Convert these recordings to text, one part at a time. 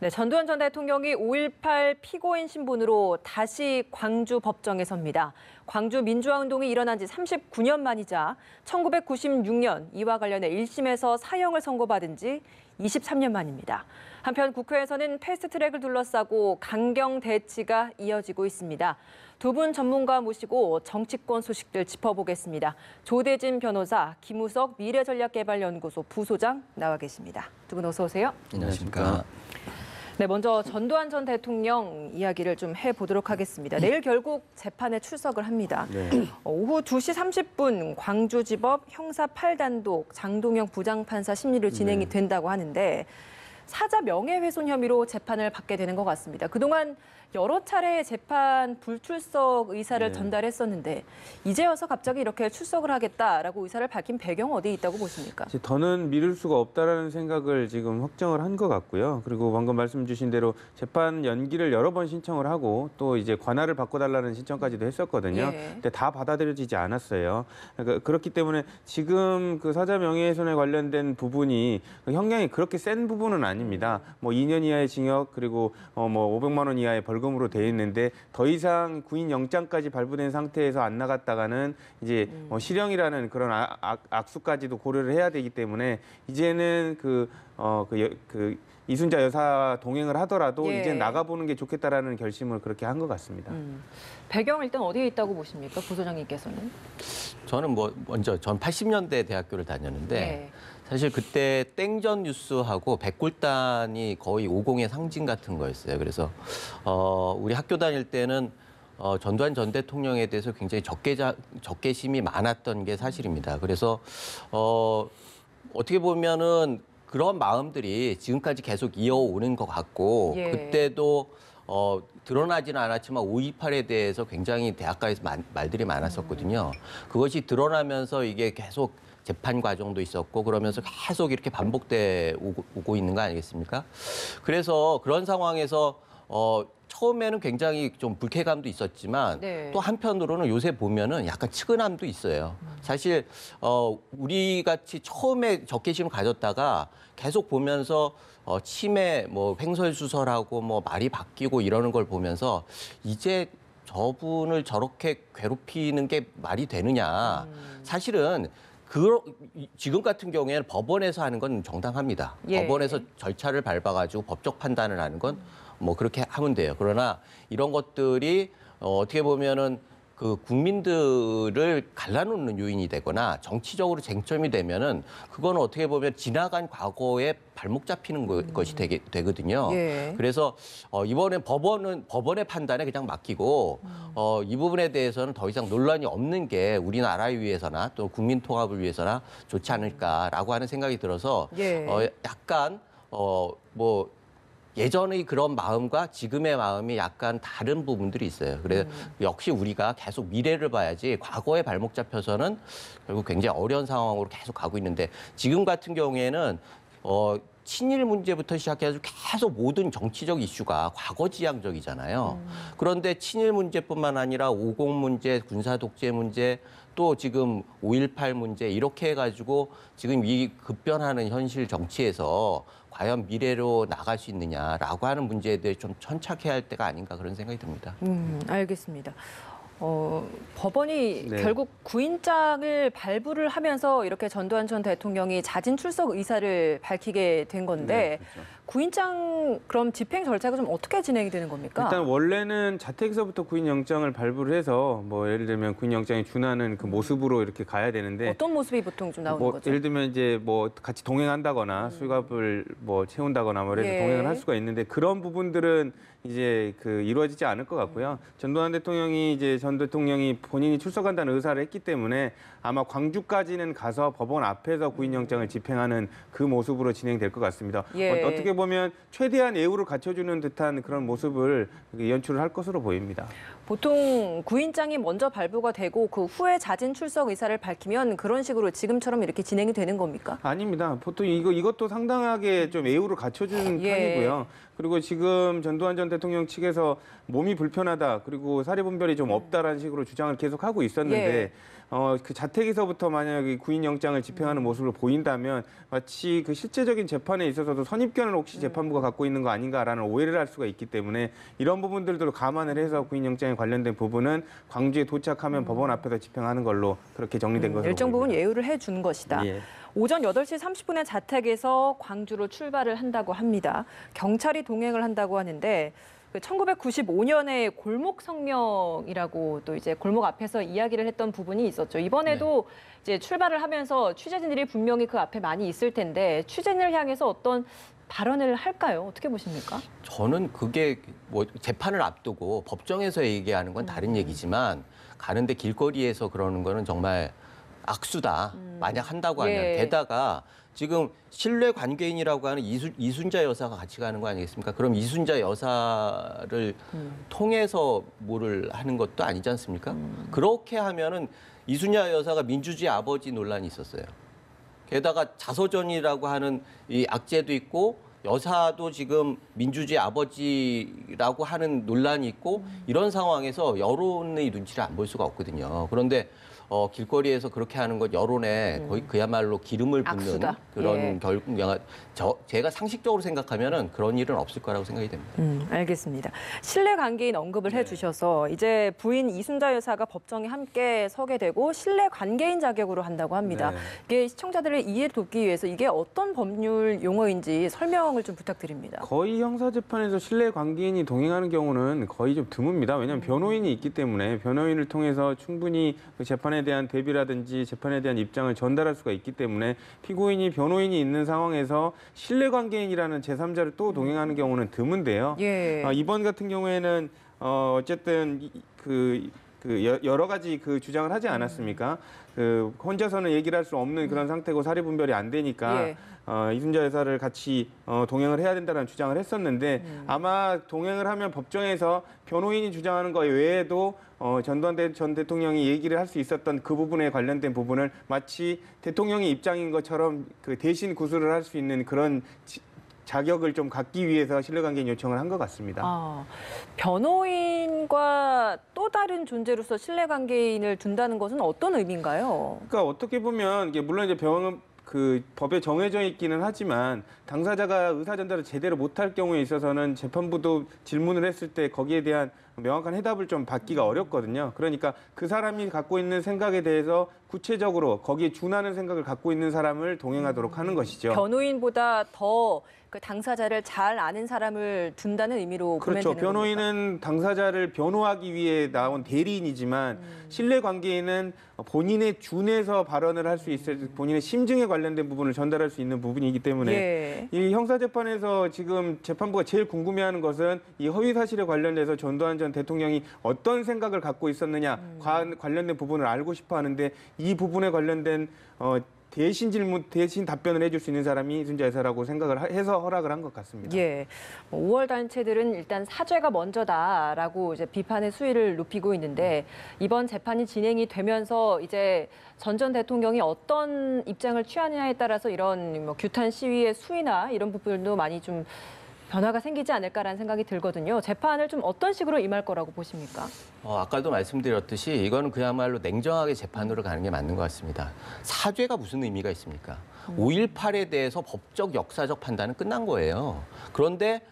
네, 전두환 전 대통령이 5.18 피고인 신분으로 다시 광주 법정에 섭니다. 광주 민주화운동이 일어난 지 39년 만이자 1996년 이와 관련해 1심에서 사형을 선고받은 지 23년 만입니다. 한편 국회에서는 패스트트랙을 둘러싸고 강경 대치가 이어지고 있습니다. 두 분 전문가 모시고 정치권 소식들 짚어보겠습니다. 조대진 변호사, 김우석 미래전략개발연구소 부소장 나와 계십니다. 두 분 어서 오세요. 안녕하십니까. 네, 먼저 전두환 전 대통령 이야기를 좀 해보도록 하겠습니다. 내일 결국 재판에 출석을 합니다. 네. 오후 2시 30분 광주지법 형사 8단독 장동영 부장판사 심리를 진행이 된다고 하는데 사자 명예훼손 혐의로 재판을 받게 되는 것 같습니다. 그동안 여러 차례 재판 불출석 의사를 전달했었는데 이제 와서 갑자기 이렇게 출석을 하겠다라고 의사를 밝힌 배경 어디에 있다고 보십니까? 더는 미룰 수가 없다라는 생각을 지금 확정을 한 것 같고요. 그리고 방금 말씀 주신 대로 재판 연기를 여러 번 신청을 하고 또 이제 관할을 바꿔달라는 신청까지도 했었거든요. 근데 다 받아들여지지 않았어요. 그러니까 그렇기 때문에 지금 그 사자 명예훼손에 관련된 부분이 형량이 그렇게 센 부분은 아닙니다. 뭐 2년 이하의 징역 그리고 뭐 500만 원 이하의 벌금으로 돼 있는데 더 이상 구인 영장까지 발부된 상태에서 안 나갔다가는 이제 뭐 실형이라는 그런 악수까지도 고려를 해야 되기 때문에 이제는 그 이순자 여사 동행을 하더라도 이제 나가보는 게 좋겠다라는 결심을 그렇게 한 것 같습니다. 배경 일단 어디에 있다고 보십니까, 부소장님께서는? 저는 먼저 전 80년대 대학교를 다녔는데 사실 그때 땡전 뉴스하고 백골단이 거의 50의 상징 같은 거였어요. 그래서 우리 학교 다닐 때는 전두환 전 대통령에 대해서 굉장히 적개심이 많았던 게 사실입니다. 그래서 어떻게 보면은 그런 마음들이 지금까지 계속 이어오는 것 같고 그때도 드러나지는 않았지만 5.28에 대해서 굉장히 대학가에서 말들이 많았었거든요. 그것이 드러나면서 이게 계속 재판 과정도 있었고 그러면서 계속 이렇게 반복돼 오고 있는 거 아니겠습니까? 그래서 그런 상황에서 처음에는 굉장히 좀 불쾌감도 있었지만 또 한편으로는 요새 보면은 약간 측은함도 있어요. 사실 우리 같이 처음에 적개심을 가졌다가 계속 보면서 치매, 뭐 횡설수설하고 뭐 말이 바뀌고 이러는 걸 보면서 이제 저분을 저렇게 괴롭히는 게 말이 되느냐. 사실은 지금 같은 경우에는 법원에서 하는 건 정당합니다. 법원에서 절차를 밟아가지고 법적 판단을 하는 건 뭐 그렇게 하면 돼요. 그러나 이런 것들이 어떻게 보면은 그 국민들을 갈라놓는 요인이 되거나 정치적으로 쟁점이 되면은 그건 어떻게 보면 지나간 과거에 발목 잡히는 것이 되거든요. 그래서 이번엔 법원의 판단에 그냥 맡기고 이 부분에 대해서는 더 이상 논란이 없는 게 우리나라를 위해서나 또 국민 통합을 위해서나 좋지 않을까라고 하는 생각이 들어서 약간 뭐 예전의 그런 마음과 지금의 마음이 약간 다른 부분들이 있어요. 그래서 역시 우리가 계속 미래를 봐야지 과거에 발목 잡혀서는 결국 굉장히 어려운 상황으로 계속 가고 있는데 지금 같은 경우에는 친일 문제부터 시작해서 계속 모든 정치적 이슈가 과거지향적이잖아요. 그런데 친일 문제뿐만 아니라 50 문제, 군사 독재 문제, 또 지금 5.18 문제 이렇게 해가지고 지금 이 급변하는 현실 정치에서 과연 미래로 나갈 수 있느냐라고 하는 문제에 대해 좀 천착해야 할 때가 아닌가 그런 생각이 듭니다. 알겠습니다. 법원이 결국 구인장을 발부를 하면서 이렇게 전두환 전 대통령이 자진 출석 의사를 밝히게 된 건데 구인장 그럼 집행 절차가 좀 어떻게 진행이 되는 겁니까? 일단 원래는 자택에서부터 구인영장을 발부를 해서 뭐 예를 들면 구인영장에 준하는 그 모습으로 이렇게 가야 되는데 어떤 모습이 보통 좀 나오는 거죠? 예를 들면 이제 뭐 같이 동행한다거나 수갑을 뭐 채운다거나 뭐 이래서 동행을 할 수가 있는데 그런 부분들은 이제 이루어지지 않을 것 같고요. 전두환 대통령이 이제 전 대통령이 본인이 출석한다는 의사를 했기 때문에 아마 광주까지는 가서 법원 앞에서 구인영장을 집행하는 그 모습으로 진행될 것 같습니다. 어떻게 보면 최대한 예우를 갖춰주는 듯한 그런 모습을 연출을 할 것으로 보입니다. 보통 구인장이 먼저 발부가 되고 그 후에 자진 출석 의사를 밝히면 그런 식으로 지금처럼 이렇게 진행이 되는 겁니까? 아닙니다. 보통 이것도 상당하게 좀 예우를 갖춰주는 편이고요. 그리고 지금 전두환 전 대통령 측에서 몸이 불편하다, 그리고 사례분별이 좀 없다라는 식으로 주장을 계속하고 있었는데 그 자택에서부터 만약에 구인영장을 집행하는 모습을 보인다면 마치 그 실제적인 재판에 있어서도 선입견을 혹시 재판부가 갖고 있는 거 아닌가라는 오해를 할 수가 있기 때문에 이런 부분들도 감안을 해서 구인영장에 관련된 부분은 광주에 도착하면 법원 앞에서 집행하는 걸로 그렇게 정리된 것으로 일정 부분 보입니다. 예우를 해준 것이다. 예. 오전 8시 30분에 자택에서 광주로 출발을 한다고 합니다. 경찰이 동행을 한다고 하는데 1995년에 골목 성명이라고 또 이제 골목 앞에서 이야기를 했던 부분이 있었죠. 이번에도 이제 출발을 하면서 취재진들이 분명히 그 앞에 많이 있을 텐데 취재진을 향해서 어떤 발언을 할까요? 어떻게 보십니까? 저는 그게 뭐 재판을 앞두고 법정에서 얘기하는 건 다른 얘기지만 가는데 길거리에서 그러는 거는 정말 악수다. 만약 한다고 하면. 예. 게다가 지금 신뢰 관계인이라고 하는 이순자 여사가 같이 가는 거 아니겠습니까? 그럼 이순자 여사를 통해서 뭐를 하는 것도 아니지 않습니까? 그렇게 하면은 이순자 여사가 민주주의 아버지 논란이 있었어요. 게다가 자서전이라고 하는 이 악재도 있고 여사도 지금 민주주의 아버지라고 하는 논란이 있고 이런 상황에서 여론의 눈치를 안 볼 수가 없거든요. 그런데 길거리에서 그렇게 하는 것 여론에 거의 그야말로 기름을 붓는 악수다. 그런 예. 제가 상식적으로 생각하면은 그런 일은 없을 거라고 생각이 됩니다. 알겠습니다. 신뢰 관계인 언급을 해주셔서 이제 부인 이순자 여사가 법정에 함께 서게 되고 신뢰 관계인 자격으로 한다고 합니다. 네. 이게 시청자들의 이해를 돕기 위해서 이게 어떤 법률 용어인지 설명을 좀 부탁드립니다. 거의 형사재판에서 신뢰 관계인이 동행하는 경우는 거의 좀 드뭅니다. 왜냐하면 변호인이 있기 때문에 변호인을 통해서 충분히 그 재판에 대한 대비라든지 재판에 대한 입장을 전달할 수가 있기 때문에 피고인이 변호인이 있는 상황에서 신뢰 관계인이라는 제3자를 또 동행하는 경우는 드문데요. 예. 이번 같은 경우에는 어쨌든 여러 가지 그 주장을 하지 않았습니까? 그 혼자서는 얘기를 할 수 없는 그런 상태고 사례 분별이 안 되니까 예. 이순자 여사를 같이 동행을 해야 된다는 주장을 했었는데 아마 동행을 하면 법정에서 변호인이 주장하는 것 외에도 전두환 전 대통령이 얘기를 할 수 있었던 그 부분에 관련된 부분을 마치 대통령의 입장인 것처럼 그 대신 구술을 할 수 있는 그런 자격을 좀 갖기 위해서 신뢰관계인 요청을 한 것 같습니다. 변호인과 또 다른 존재로서 신뢰관계인을 둔다는 것은 어떤 의미인가요? 그러니까 어떻게 보면 이게 물론 이제 그 법에 정해져 있기는 하지만 당사자가 의사 전달을 제대로 못할 경우에 있어서는 재판부도 질문을 했을 때 거기에 대한 명확한 해답을 좀 받기가 어렵거든요. 그러니까 그 사람이 갖고 있는 생각에 대해서 구체적으로 거기에 준하는 생각을 갖고 있는 사람을 동행하도록 하는 것이죠. 변호인보다 더 그 당사자를 잘 아는 사람을 둔다는 의미로 보면 그렇죠. 되는 겁니까? 변호인은 당사자를 변호하기 위해 나온 대리인이지만 신뢰관계인은 본인의 준해서 발언을 할 수 있을 본인의 심증에 관련된 부분을 전달할 수 있는 부분이기 때문에 예. 이 형사재판에서 지금 재판부가 제일 궁금해하는 것은 이 허위 사실에 관련돼서 전두환 전 대통령이 어떤 생각을 갖고 있었느냐 관련된 부분을 알고 싶어 하는데 이 부분에 관련된 대신 답변을 해줄 수 있는 사람이 이순자 여사라고 생각을 해서 허락을 한 것 같습니다. 예. 5월 단체들은 일단 사죄가 먼저다라고 이제 비판의 수위를 높이고 있는데 이번 재판이 진행이 되면서 이제 전 대통령이 어떤 입장을 취하느냐에 따라서 이런 뭐 규탄 시위의 수위나 이런 부분도 많이 좀 변화가 생기지 않을까라는 생각이 들거든요. 재판을 좀 어떤 식으로 임할 거라고 보십니까? 아까도 말씀드렸듯이 이거는 그야말로 냉정하게 재판으로 가는 게 맞는 것 같습니다. 사죄가 무슨 의미가 있습니까? 5.18에 대해서 법적 역사적 판단은 끝난 거예요. 그런데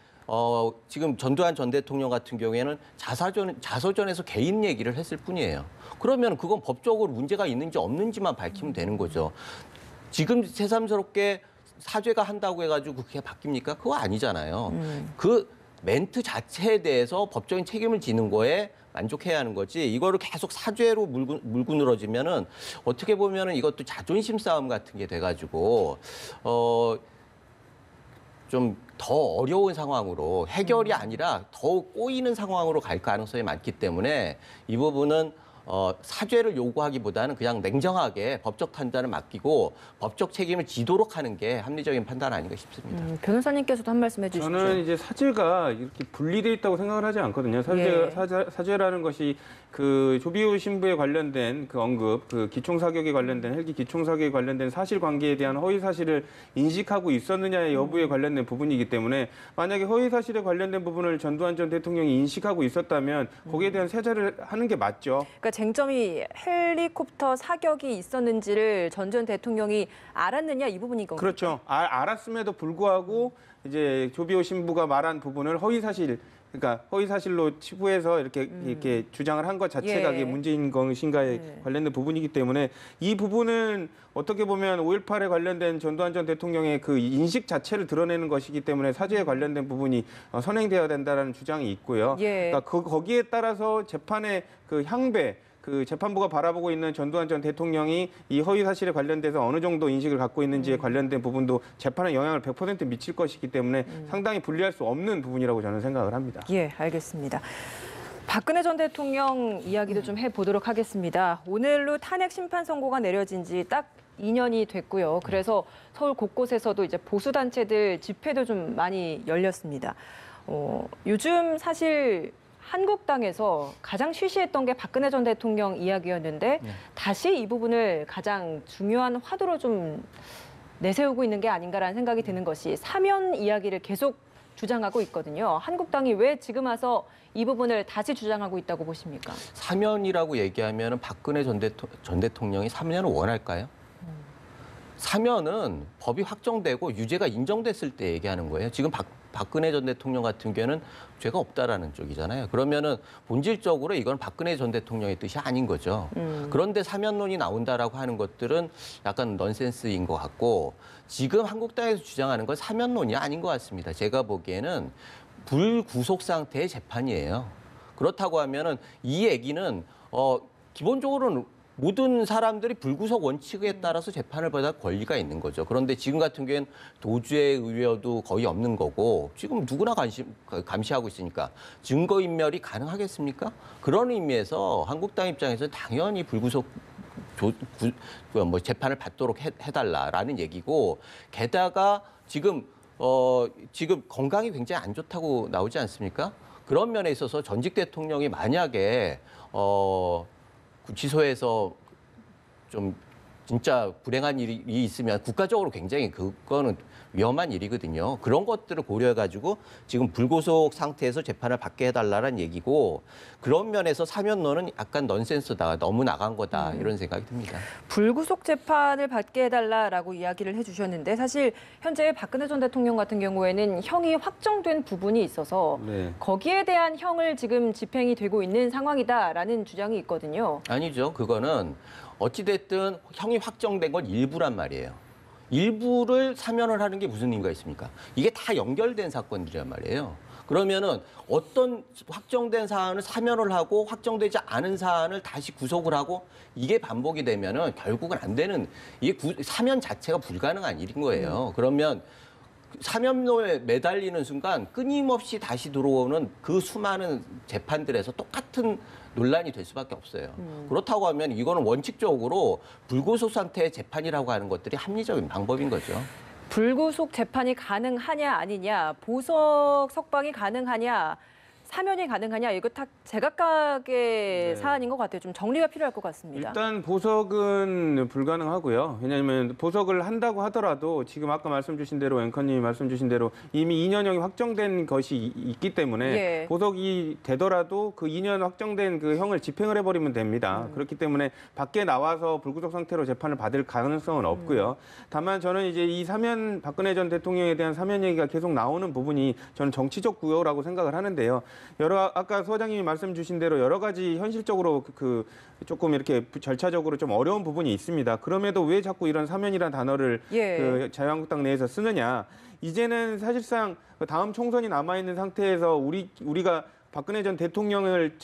지금 전두환 전 대통령 같은 경우에는 자서전에서 개인 얘기를 했을 뿐이에요. 그러면 그건 법적으로 문제가 있는지 없는지만 밝히면 되는 거죠. 지금 새삼스럽게 사죄가 한다고 해가지고 그게 바뀝니까? 그거 아니잖아요. 그 멘트 자체에 대해서 법적인 책임을 지는 거에 만족해야 하는 거지. 이거를 계속 사죄로 물고 늘어지면은 어떻게 보면은 이것도 자존심 싸움 같은 게 돼가지고 좀 더 어려운 상황으로 해결이 아니라 더 꼬이는 상황으로 갈 가능성이 많기 때문에 이 부분은 사죄를 요구하기보다는 그냥 냉정하게 법적 판단을 맡기고 법적 책임을 지도록 하는 게 합리적인 판단 아닌가 싶습니다. 변호사님께서도 한 말씀 해주시죠. 저는 이제 사죄가 이렇게 분리돼 있다고 생각을 하지 않거든요. 사죄라는 것이 그 조비오 신부에 관련된 그 언급, 그 기총사격에 관련된 헬기 기총사격에 관련된 사실관계에 대한 허위 사실을 인식하고 있었느냐의 여부에 관련된 부분이기 때문에 만약에 허위 사실에 관련된 부분을 전두환 전 대통령이 인식하고 있었다면 거기에 대한 사죄를 하는 게 맞죠. 그러니까 쟁점이 헬리콥터 사격이 있었는지를 전 전 대통령이 알았느냐 이 부분인 건가요? 그렇죠. 알았음에도 불구하고 이제 조비오 신부가 말한 부분을 허위 사실로 치부해서 이렇게 주장을 한 것 자체가 그게 문제인 것인가에 관련된 부분이기 때문에 이 부분은 어떻게 보면 5.18에 관련된 전두환 전 대통령의 그 인식 자체를 드러내는 것이기 때문에 사죄에 관련된 부분이 선행되어야 된다는 주장이 있고요. 그러니까 거기에 따라서 재판의 그 향배, 그 재판부가 바라보고 있는 전두환 전 대통령이 이 허위 사실에 관련돼서 어느 정도 인식을 갖고 있는지에 관련된 부분도 재판에 영향을 100% 미칠 것이기 때문에 상당히 분리할 수 없는 부분이라고 저는 생각을 합니다. 예, 알겠습니다. 박근혜 전 대통령 이야기도 좀 해보도록 하겠습니다. 오늘로 탄핵 심판 선고가 내려진 지 딱 2년이 됐고요. 그래서 서울 곳곳에서도 이제 보수단체들 집회도 좀 많이 열렸습니다. 요즘 사실 한국당에서 가장 쉬쉬했던 게 박근혜 전 대통령 이야기였는데 다시 이 부분을 가장 중요한 화두로 좀 내세우고 있는 게 아닌가라는 생각이 드는 것이 사면 이야기를 계속 주장하고 있거든요. 한국당이 왜 지금 와서 이 부분을 다시 주장하고 있다고 보십니까? 사면이라고 얘기하면 박근혜 전 대통령이 사면을 원할까요? 사면은 법이 확정되고 유죄가 인정됐을 때 얘기하는 거예요. 지금 박근혜 전 대통령 같은 경우에는 죄가 없다라는 쪽이잖아요. 그러면은 본질적으로 이건 박근혜 전 대통령의 뜻이 아닌 거죠. 그런데 사면론이 나온다라고 하는 것들은 약간 넌센스인 것 같고 지금 한국당에서 주장하는 건 사면론이 아닌 것 같습니다. 제가 보기에는 불구속 상태의 재판이에요. 그렇다고 하면은 이 얘기는 기본적으로는 모든 사람들이 불구속 원칙에 따라서 재판을 받을 권리가 있는 거죠. 그런데 지금 같은 경우에는 도주의 의뢰도 거의 없는 거고 지금 누구나 감시하고 있으니까 증거인멸이 가능하겠습니까? 그런 의미에서 한국당 입장에서는 당연히 불구속 재판을 받도록 해달라라는 얘기고 게다가 지금 건강이 굉장히 안 좋다고 나오지 않습니까? 그런 면에 있어서 전직 대통령이 만약에 구치소에서 좀 진짜 불행한 일이 있으면 국가적으로 굉장히 그거는 위험한 일이거든요. 그런 것들을 고려해가지고 지금 불구속 상태에서 재판을 받게 해달라는 얘기고 그런 면에서 사면론은 약간 넌센스다, 너무 나간 거다 이런 생각이 듭니다. 불구속 재판을 받게 해달라라고 이야기를 해주셨는데 사실 현재 박근혜 전 대통령 같은 경우에는 형이 확정된 부분이 있어서 거기에 대한 형을 지금 집행이 되고 있는 상황이다라는 주장이 있거든요. 아니죠. 그거는 어찌됐든 형이 확정된 건 일부란 말이에요. 일부를 사면을 하는 게 무슨 의미가 있습니까? 이게 다 연결된 사건들이란 말이에요. 그러면은 어떤 확정된 사안을 사면을 하고 확정되지 않은 사안을 다시 구속을 하고 이게 반복이 되면은 결국은 안 되는 이게 사면 자체가 불가능한 일인 거예요. 그러면 사면로에 매달리는 순간 끊임없이 다시 들어오는 그 수많은 재판들에서 똑같은 논란이 될 수밖에 없어요. 그렇다고 하면 이거는 원칙적으로 불구속 상태의 재판이라고 하는 것들이 합리적인 방법인 거죠. 불구속 재판이 가능하냐 아니냐, 보석 석방이 가능하냐, 사면이 가능하냐 이거 다 제각각의 사안인 것 같아요. 좀 정리가 필요할 것 같습니다. 일단 보석은 불가능하고요. 왜냐하면 보석을 한다고 하더라도 지금 아까 말씀 주신 대로 앵커님이 말씀 주신 대로 이미 2년형이 확정된 것이 있기 때문에 보석이 되더라도 그 2년 확정된 그 형을 집행을 해버리면 됩니다. 그렇기 때문에 밖에 나와서 불구속 상태로 재판을 받을 가능성은 없고요. 다만 저는 이제 이 사면 박근혜 전 대통령에 대한 사면 얘기가 계속 나오는 부분이 저는 정치적 구호라고 생각을 하는데요. 아까 소장님이 말씀 주신 대로 여러 가지 현실적으로 조금 이렇게 절차적으로 좀 어려운 부분이 있습니다. 그럼에도 왜 자꾸 이런 사면이라는 단어를 그 자유한국당 내에서 쓰느냐. 이제는 사실상 다음 총선이 남아있는 상태에서 우리가 박근혜 전 대통령을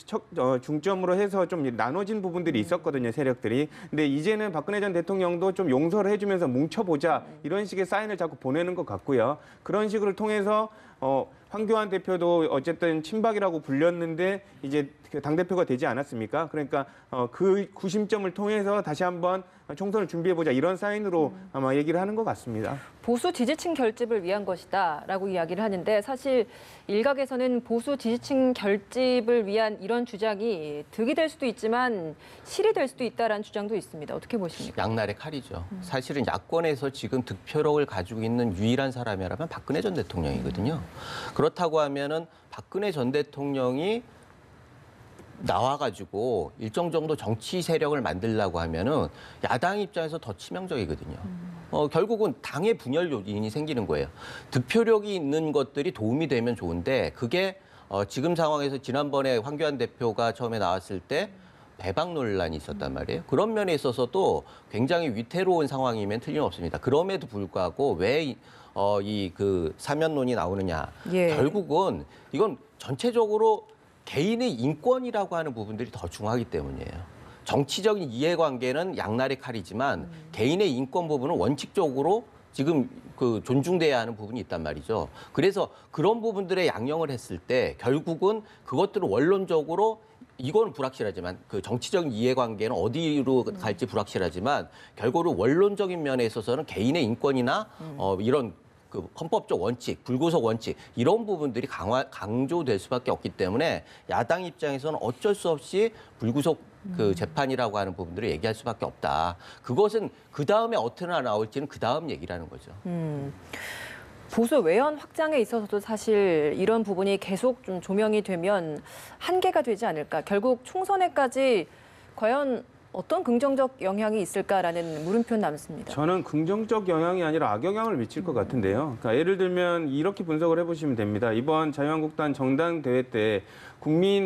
중점으로 해서 좀 나눠진 부분들이 있었거든요, 세력들이. 근데 이제는 박근혜 전 대통령도 좀 용서를 해주면서 뭉쳐보자 이런 식의 사인을 자꾸 보내는 것 같고요. 그런 식으로 통해서 황교안 대표도 어쨌든 친박이라고 불렸는데 이제 당대표가 되지 않았습니까? 그러니까 그 구심점을 통해서 다시 한번 총선을 준비해보자 이런 사인으로 아마 얘기를 하는 것 같습니다. 보수 지지층 결집을 위한 것이다라고 이야기를 하는데 사실 일각에서는 보수 지지층 결집을 위한 이런 주장이 득이 될 수도 있지만 실이 될 수도 있다라는 주장도 있습니다. 어떻게 보십니까? 양날의 칼이죠. 사실은 야권에서 지금 득표력을 가지고 있는 유일한 사람이라면 박근혜 전 대통령이거든요. 그렇다고 하면은 박근혜 전 대통령이 나와가지고 일정 정도 정치 세력을 만들려고 하면은 야당 입장에서 더 치명적이거든요. 결국은 당의 분열 요인이 생기는 거예요. 득표력이 있는 것들이 도움이 되면 좋은데 그게 지금 상황에서 지난번에 황교안 대표가 처음에 나왔을 때 배박 논란이 있었단 말이에요. 그런 면에 있어서도 굉장히 위태로운 상황이면 틀림없습니다. 그럼에도 불구하고 왜 그 사면론이 나오느냐. 예. 결국은 이건 전체적으로 개인의 인권이라고 하는 부분들이 더 중요하기 때문이에요. 정치적인 이해관계는 양날의 칼이지만 개인의 인권 부분은 원칙적으로 지금 그 존중돼야 하는 부분이 있단 말이죠. 그래서 그런 부분들에 양형을 했을 때 결국은 그것들을 원론적으로 이거는 불확실하지만 그 정치적인 이해관계는 어디로 갈지 불확실하지만 결국은 원론적인 면에 있어서는 개인의 인권이나 이런 그 헌법적 원칙, 불구속 원칙 이런 부분들이 강조될 수밖에 없기 때문에 야당 입장에서는 어쩔 수 없이 불구속 그 재판이라고 하는 부분들을 얘기할 수밖에 없다. 그것은 그 다음에 어떻게 나올지는 그 다음 얘기라는 거죠. 보수 외연 확장에 있어서도 사실 이런 부분이 계속 좀 조명이 되면 한계가 되지 않을까. 결국 총선에까지 과연 어떤 긍정적 영향이 있을까라는 물음표 남습니다. 저는 긍정적 영향이 아니라 악영향을 미칠 것 같은데요. 그러니까 예를 들면 이렇게 분석을 해보시면 됩니다. 이번 자유한국당 정당대회 때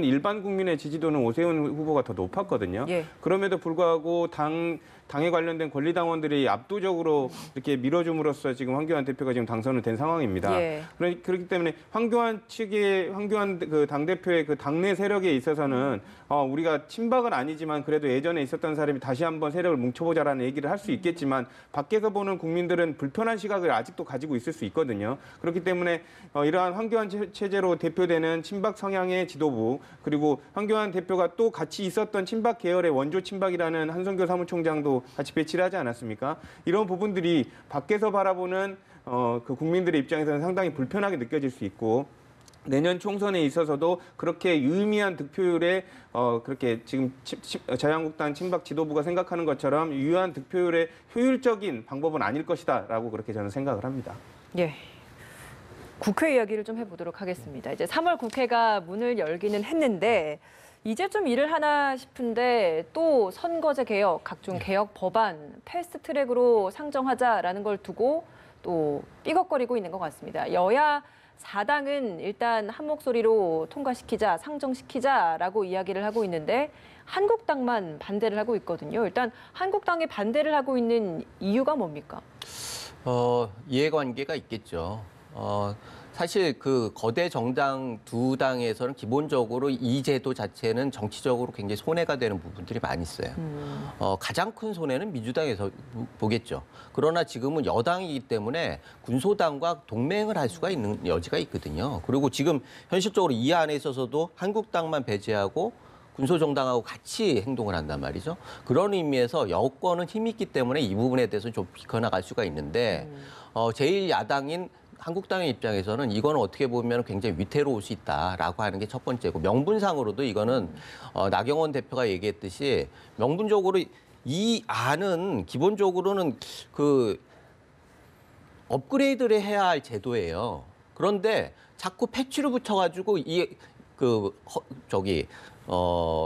일반 국민의 지지도는 오세훈 후보가 더 높았거든요. 예. 그럼에도 불구하고 당에 관련된 권리당원들이 압도적으로 이렇게 밀어줌으로써 지금 황교안 대표가 지금 당선을 된 상황입니다. 예. 그렇기 때문에 황교안 그 당대표의 그 당내 세력에 있어서는 우리가 친박은 아니지만 그래도 예전에 있었던 사람이 다시 한번 세력을 뭉쳐보자라는 얘기를 할 수 있겠지만 밖에서 보는 국민들은 불편한 시각을 아직도 가지고 있을 수 있거든요. 그렇기 때문에 이러한 황교안 체제로 대표되는 친박 성향의 지도부 그리고 황교안 대표가 또 같이 있었던 친박 계열의 원조 친박이라는 한성교 사무총장도 같이 배치를 하지 않았습니까? 이런 부분들이 밖에서 바라보는 그 국민들의 입장에서는 상당히 불편하게 느껴질 수 있고 내년 총선에 있어서도 그렇게 유의미한 득표율에 그렇게 지금 자유한국당 친박 지도부가 생각하는 것처럼 유효한 득표율의 효율적인 방법은 아닐 것이다라고 그렇게 저는 생각을 합니다. 예. 국회 이야기를 좀 해보도록 하겠습니다. 이제 3월 국회가 문을 열기는 했는데 이제 좀 일을 하나 싶은데 또 선거제 개혁, 각종 개혁 법안 패스트트랙으로 상정하자라는 걸 두고 또 삐걱거리고 있는 것 같습니다. 여야 4당은 일단 한 목소리로 통과시키자, 상정시키자라고 이야기를 하고 있는데 한국당만 반대를 하고 있거든요. 일단 한국당이 반대를 하고 있는 이유가 뭡니까? 이해관계가 있겠죠. 사실 그 거대 정당 두 당에서는 기본적으로 이 제도 자체는 정치적으로 굉장히 손해가 되는 부분들이 많이 있어요. 가장 큰 손해는 민주당에서 보겠죠. 그러나 지금은 여당이기 때문에 군소당과 동맹을 할 수가 있는 여지가 있거든요. 그리고 지금 현실적으로 이 안에 있어서도 한국당만 배제하고 군소정당하고 같이 행동을 한단 말이죠. 그런 의미에서 여권은 힘이 있기 때문에 이 부분에 대해서 좀 비켜나갈 수가 있는데 제1야당인 한국당의 입장에서는 이거는 어떻게 보면 굉장히 위태로울 수 있다라고 하는 게 첫 번째고 명분상으로도 이거는 나경원 대표가 얘기했듯이 명분적으로 이 안은 기본적으로는 그 업그레이드를 해야 할 제도예요. 그런데 자꾸 패치를 붙여가지고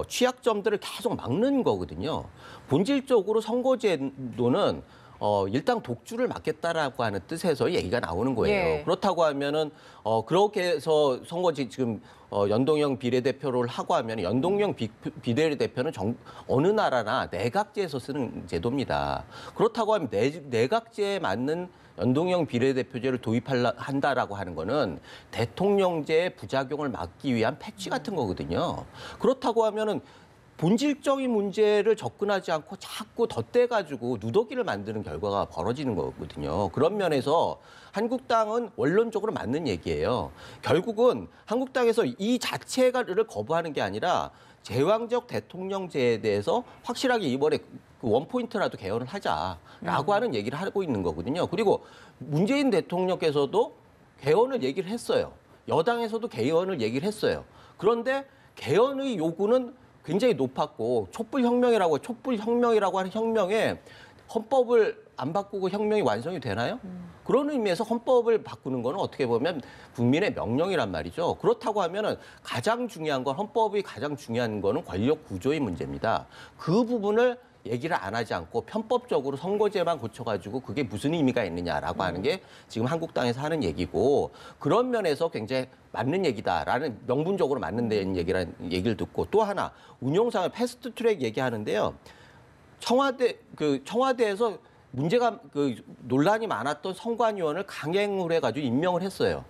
취약점들을 계속 막는 거거든요. 본질적으로 선거제도는 일당 독주를 막겠다라고 하는 뜻에서 얘기가 나오는 거예요. 예. 그렇다고 하면은 그렇게 해서 선거지 지금 연동형 비례대표를 하고 하면 연동형 비례대표는 어느 나라나 내각제에서 쓰는 제도입니다. 그렇다고 하면 내각제에 맞는 연동형 비례대표제를 도입한다라고 하는 거는 대통령제의 부작용을 막기 위한 패치 같은 거거든요. 그렇다고 하면은 본질적인 문제를 접근하지 않고 자꾸 덧대가지고 누더기를 만드는 결과가 벌어지는 거거든요. 그런 면에서 한국당은 원론적으로 맞는 얘기예요. 결국은 한국당에서 이 자체를 거부하는 게 아니라 제왕적 대통령제에 대해서 확실하게 이번에 그 원포인트라도 개헌을 하자라고 하는 얘기를 하고 있는 거거든요. 그리고 문재인 대통령께서도 개헌을 얘기를 했어요. 여당에서도 개헌을 얘기를 했어요. 그런데 개헌의 요구는 굉장히 높았고 촛불혁명이라고 하는 혁명에 헌법을 안 바꾸고 혁명이 완성이 되나요? 그런 의미에서 헌법을 바꾸는 거는 어떻게 보면 국민의 명령이란 말이죠. 그렇다고 하면은 가장 중요한 건 헌법이 가장 중요한 거는 권력 구조의 문제입니다. 그 부분을 얘기를 안 하지 않고 편법적으로 선거제만 고쳐가지고 그게 무슨 의미가 있느냐라고 하는 게 지금 한국당에서 하는 얘기고 그런 면에서 굉장히 맞는 얘기다라는 명분적으로 맞는 얘기를 듣고 또 하나 운영상을 패스트트랙 얘기하는데요. 청와대에서 문제가 논란이 많았던 선관위원을 강행을 해가지고 임명을 했어요.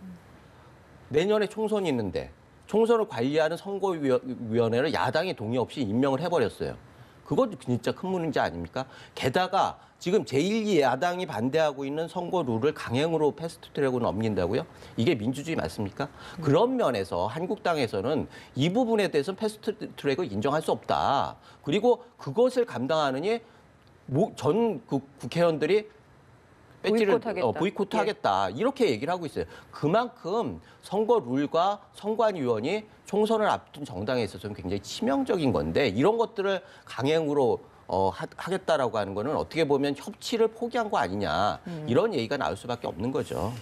내년에 총선이 있는데 총선을 관리하는 선거위원회를 야당이 동의 없이 임명을 해버렸어요. 그것도 진짜 큰 문제 아닙니까? 게다가 지금 제1의 야당이 반대하고 있는 선거 룰을 강행으로 패스트트랙으로 넘긴다고요? 이게 민주주의 맞습니까? 그런 면에서 한국당에서는 이 부분에 대해서는 패스트트랙을 인정할 수 없다. 그리고 그것을 감당하느니 전 국회의원들이 배지를 보이콧하겠다. 이렇게 얘기를 하고 있어요. 그만큼 선거 룰과 선관위원이 총선을 앞둔 정당에 있어서는 굉장히 치명적인 건데 이런 것들을 강행으로 하겠다라고 하는 거는 어떻게 보면 협치를 포기한 거 아니냐 이런 얘기가 나올 수밖에 없는 거죠.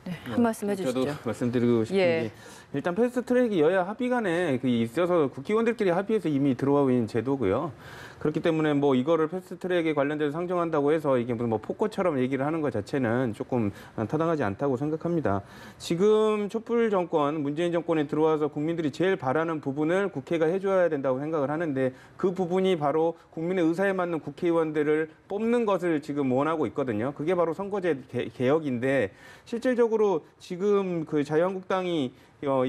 네, 한 말씀 해주시죠. 저도 말씀드리고 싶은 게 일단 패스트트랙이 여야 합의 간에 있어서 국회의원들끼리 합의해서 이미 들어와 있는 제도고요. 그렇기 때문에 뭐 이거를 패스트트랙에 관련돼서 상정한다고 해서 이게 무슨 뭐 폭거처럼 얘기를 하는 것 자체는 조금 타당하지 않다고 생각합니다. 지금 촛불 정권, 문재인 정권에 들어와서 국민들이 제일 바라는 부분을 국회가 해줘야 된다고 생각을 하는데 그 부분이 바로 국민의 의사에 맞는 국회의원들을 뽑는 것을 지금 원하고 있거든요. 그게 바로 선거제 개혁인데 실질적으로 지금 그 자유한국당이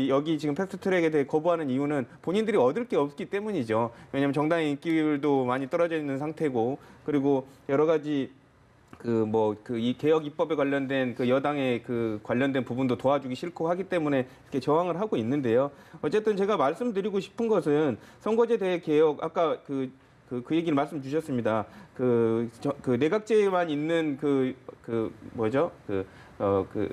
여기 지금 패스트트랙에 대해 거부하는 이유는 본인들이 얻을 게 없기 때문이죠. 왜냐하면 정당의 인기율도 많이 떨어져 있는 상태고 그리고 여러 가지 이 개혁 입법에 관련된 그 여당의 그 관련된 부분도 도와주기 싫고 하기 때문에 이렇게 저항을 하고 있는데요. 어쨌든 제가 말씀드리고 싶은 것은 선거제 대해 개혁 아까 그 얘기를 말씀 주셨습니다. 내각제에만 있는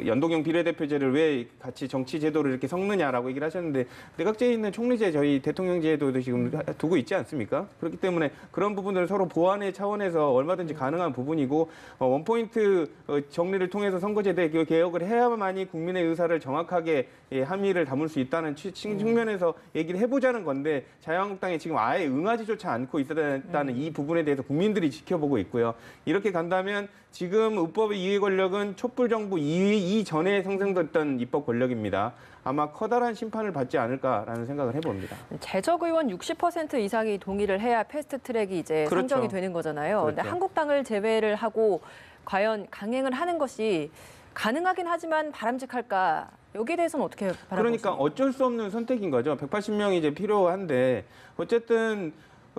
연동형 비례대표제를 왜 같이 정치 제도를 이렇게 섞느냐라고 얘기를 하셨는데 내각제에 있는 총리제 저희 대통령제도도 지금 두고 있지 않습니까? 그렇기 때문에 그런 부분들을 서로 보완의 차원에서 얼마든지 가능한 부분이고 원포인트 정리를 통해서 선거제 대 개혁을 해야만이 국민의 의사를 정확하게 함의를 담을 수 있다는 측면에서 얘기를 해보자는 건데 자유한국당이 지금 아예 응하지조차 않고 있다는 이 부분에 대해서 국민들이 지켜보고 있고요. 이렇게 간다면 지금 입법의 이해 권력은 촛불 정부 이전에 상생됐던 입법 권력입니다. 아마 커다란 심판을 받지 않을까라는 생각을 해봅니다. 재적 의원 60% 이상이 동의를 해야 패스트트랙이 이제 그렇죠. 상정이 되는 거잖아요. 그렇죠. 근데 한국당을 제외를 하고 과연 강행을 하는 것이 가능하긴 하지만 바람직할까? 여기에 대해서는 어떻게 바라보세요? 그러니까 어쩔 수 없는 선택인 거죠. 180명이 이제 필요한데 어쨌든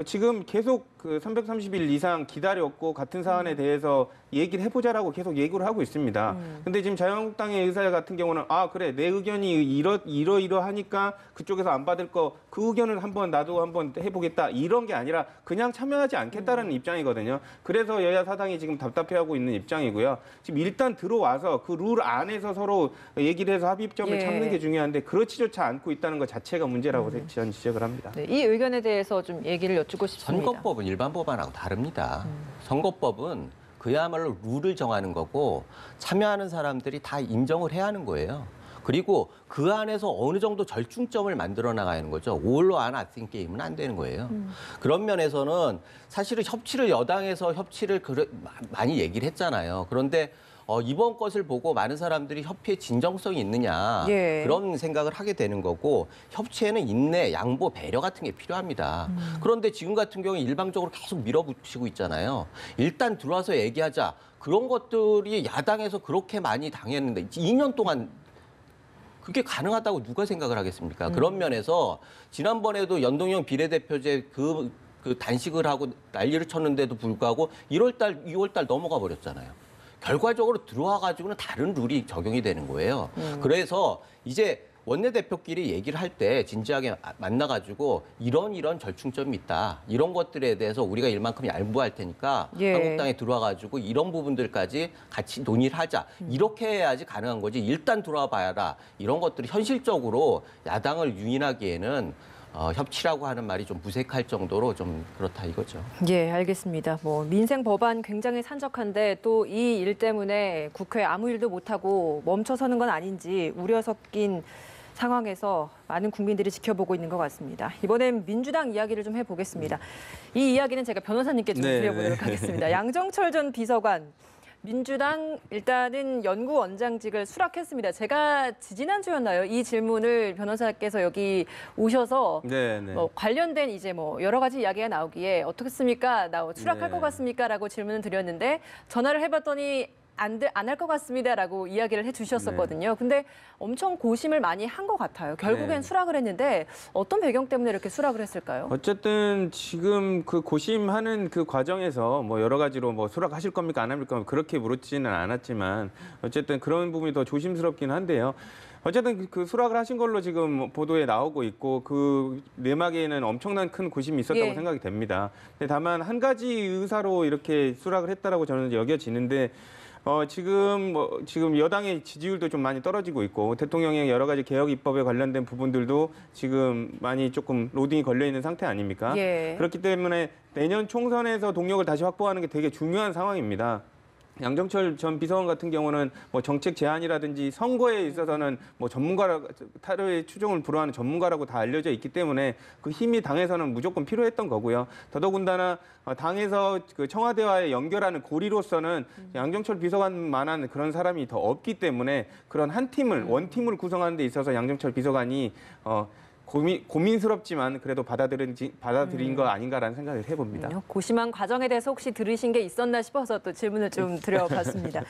지금 계속 330일 이상 기다렸고 같은 사안에 대해서 얘기를 해보자라고 계속 예고를 하고 있습니다. 근데 지금 자유한국당의 의사 같은 경우는 그래 내 의견이 이러하니까 그쪽에서 안 받을 거 그 의견을 나도 한번 해보겠다 이런 게 아니라 그냥 참여하지 않겠다라는 입장이거든요. 그래서 여야 사당이 지금 답답해하고 있는 입장이고요. 지금 일단 들어와서 그 룰 안에서 서로 얘기를 해서 합의점을 찾는 게 중요한데 그렇지조차 않고 있다는 것 자체가 문제라고 저는 지적을 합니다. 네, 이 의견에 대해서 좀 얘기를 여쭙고 싶습니다. 선거법은 일반 법안하고 다릅니다. 선거법은 그야말로 룰을 정하는 거고 참여하는 사람들이 다 인정을 해야 하는 거예요. 그리고 그 안에서 어느 정도 절충점을 만들어 나가는 거죠. all or nothing 게임은 안 되는 거예요. 그런 면에서는 사실은 여당에서 협치를 많이 얘기를 했잖아요. 그런데 이번 것을 보고 많은 사람들이 협치의 진정성이 있느냐 예. 그런 생각을 하게 되는 거고 협치에는 인내, 양보, 배려 같은 게 필요합니다. 그런데 지금 같은 경우에 일방적으로 계속 밀어붙이고 있잖아요. 일단 들어와서 얘기하자. 그런 것들이 야당에서 그렇게 많이 당했는데 2년 동안 그게 가능하다고 누가 생각을 하겠습니까? 그런 면에서 지난번에도 연동형 비례대표제 그 단식을 하고 난리를 쳤는데도 불구하고 1월 달, 2월 달 넘어가 버렸잖아요. 결과적으로 들어와 가지고는 다른 룰이 적용이 되는 거예요. 그래서 이제 원내대표끼리 얘기를 할 때 진지하게 만나가지고 이런 절충점이 있다. 이런 것들에 대해서 우리가 이만큼 양보할 테니까 예. 한국당에 들어와가지고 이런 부분들까지 같이 논의를 하자. 이렇게 해야지 가능한 거지. 일단 들어와 봐야라. 이런 것들이 현실적으로 야당을 유인하기에는 협치라고 하는 말이 좀 무색할 정도로 좀 그렇다 이거죠. 예, 알겠습니다. 뭐 민생 법안 굉장히 산적한데 또 이 일 때문에 국회 아무 일도 못하고 멈춰서는 건 아닌지 우려 섞인 상황에서 많은 국민들이 지켜보고 있는 것 같습니다. 이번엔 민주당 이야기를 좀 해보겠습니다. 이 이야기는 제가 변호사님께 좀 드려보도록 하겠습니다. 양정철 전 비서관. 민주당 일단은 연구원장직을 수락했습니다. 제가 지지난주였나요? 이 질문을 변호사께서 여기 오셔서 관련된 이제 뭐 여러 가지 이야기가 나오기에 어떻겠습니까? 수락할 것 같습니까?라고 질문을 드렸는데 전화를 해봤더니 안 할 것 같습니다라고 이야기를 해주셨었거든요. 근데 엄청 고심을 많이 한 것 같아요. 결국엔 수락을 했는데 어떤 배경 때문에 이렇게 수락을 했을까요? 어쨌든 지금 그 고심하는 그 과정에서 뭐 여러 가지로 뭐 수락하실 겁니까 안 합니까 그렇게 물었지는 않았지만 어쨌든 그런 부분이 더 조심스럽긴 한데요. 어쨌든 그 수락을 하신 걸로 지금 보도에 나오고 있고 그 내막에는 엄청난 큰 고심이 있었다고 생각이 됩니다. 근데 다만 한 가지 의사로 이렇게 수락을 했다라고 저는 여겨지는데 지금 여당의 지지율도 좀 많이 떨어지고 있고 대통령의 여러 가지 개혁 입법에 관련된 부분들도 지금 많이 조금 로딩이 걸려 있는 상태 아닙니까? 예. 그렇기 때문에 내년 총선에서 동력을 다시 확보하는 게 되게 중요한 상황입니다. 양정철 전 비서관 같은 경우는 뭐 정책 제안이라든지 선거에 있어서는 뭐 타르의 추종을 불허하는 전문가라고 다 알려져 있기 때문에 그 힘이 당에서는 무조건 필요했던 거고요. 더더군다나 당에서 그 청와대와의 연결하는 고리로서는 양정철 비서관만한 그런 사람이 더 없기 때문에 그런 한 팀을 원팀을 구성하는 데 있어서 양정철 비서관이 고민스럽지만 그래도 받아들인 거 아닌가라는 생각을 해봅니다. 고심한 과정에 대해서 혹시 들으신 게 있었나 싶어서 또 질문을 좀 드려봤습니다.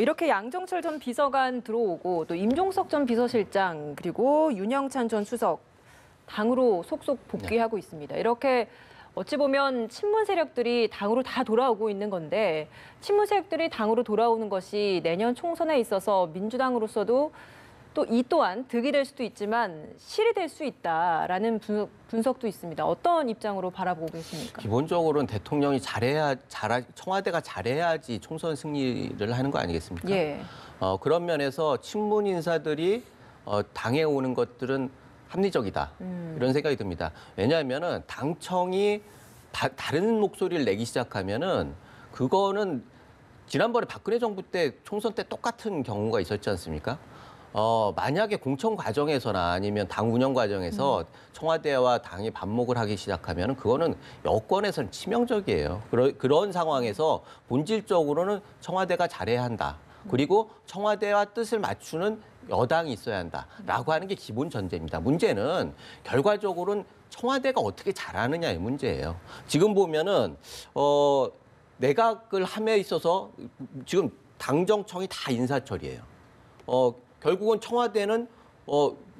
이렇게 양정철 전 비서관 들어오고 또 임종석 전 비서실장 그리고 윤영찬 전 수석 당으로 속속 복귀하고 있습니다. 이렇게 어찌 보면 친문 세력들이 당으로 다 돌아오고 있는 건데 친문 세력들이 당으로 돌아오는 것이 내년 총선에 있어서 민주당으로서도 또 이 또한 득이 될 수도 있지만 실이 될 수 있다라는 분석도 있습니다. 어떤 입장으로 바라보고 계십니까? 기본적으로는 대통령이 청와대가 잘해야지 총선 승리를 하는 거 아니겠습니까? 예. 그런 면에서 친문 인사들이 당에 오는 것들은 합리적이다. 이런 생각이 듭니다. 왜냐하면은 당청이 다른 목소리를 내기 시작하면은 그거는 지난번에 박근혜 정부 때 총선 때 똑같은 경우가 있었지 않습니까? 만약에 공천 과정에서나 아니면 당 운영 과정에서 청와대와 당이 반목을 하기 시작하면 그거는 여권에서는 치명적이에요. 그런 상황에서 본질적으로는 청와대가 잘해야 한다. 그리고 청와대와 뜻을 맞추는 여당이 있어야 한다라고 하는 게 기본 전제입니다. 문제는 결과적으로는 청와대가 어떻게 잘하느냐의 문제예요. 지금 보면은 내각을 함에 있어서 지금 당정청이 다 인사처리예요. 결국은 청와대는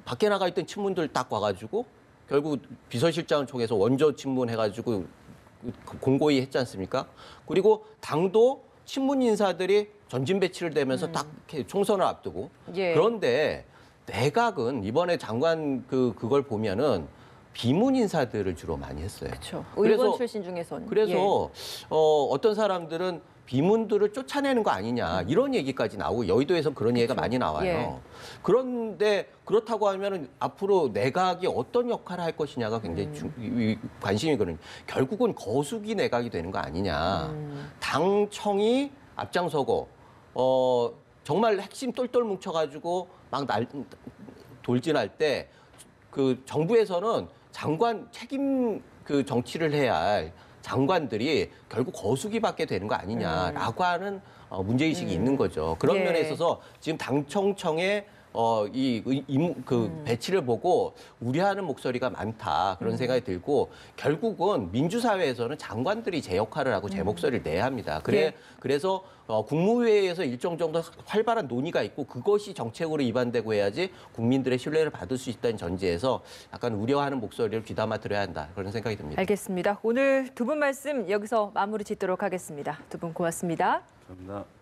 밖에 나가 있던 친문들 딱 와가지고 결국 비서실장을 통해서 원조 친문해가지고 공고히 했지 않습니까? 그리고 당도 친문 인사들이 전진 배치를 되면서 딱 이렇게 총선을 앞두고 그런데 내각은 이번에 장관 그걸 보면은 비문 인사들을 주로 많이 했어요. 그렇죠. 의원 출신 중에서는. 그래서 어떤 사람들은 비문들을 쫓아내는 거 아니냐 이런 얘기까지 나오고 여의도에서 그런 얘기가 많이 나와요. 그런데 그렇다고 하면 앞으로 내각이 어떤 역할을 할 것이냐가 굉장히 관심이 거든요. 결국은 거수기 내각이 되는 거 아니냐. 당청이 앞장서고 정말 핵심 똘똘 뭉쳐가지고 막 돌진할 때 그 정부에서는 장관 책임 그 정치를 해야 할 장관들이 결국 거수기밖에 되는 거 아니냐라고 하는 문제의식이 있는 거죠. 그런 예. 면에 있어서 지금 당청청의 배치를 보고 우려하는 목소리가 많다 그런 생각이 들고 결국은 민주사회에서는 장관들이 제 역할을 하고 제 목소리를 내야 합니다. 예. 그래서 국무회의에서 일정 정도 활발한 논의가 있고 그것이 정책으로 입안되고 해야지 국민들의 신뢰를 받을 수 있다는 전제에서 약간 우려하는 목소리를 귀담아 들어야 한다 그런 생각이 듭니다. 알겠습니다. 오늘 두 분 말씀 여기서 마무리 짓도록 하겠습니다. 두 분 고맙습니다. 감사합니다.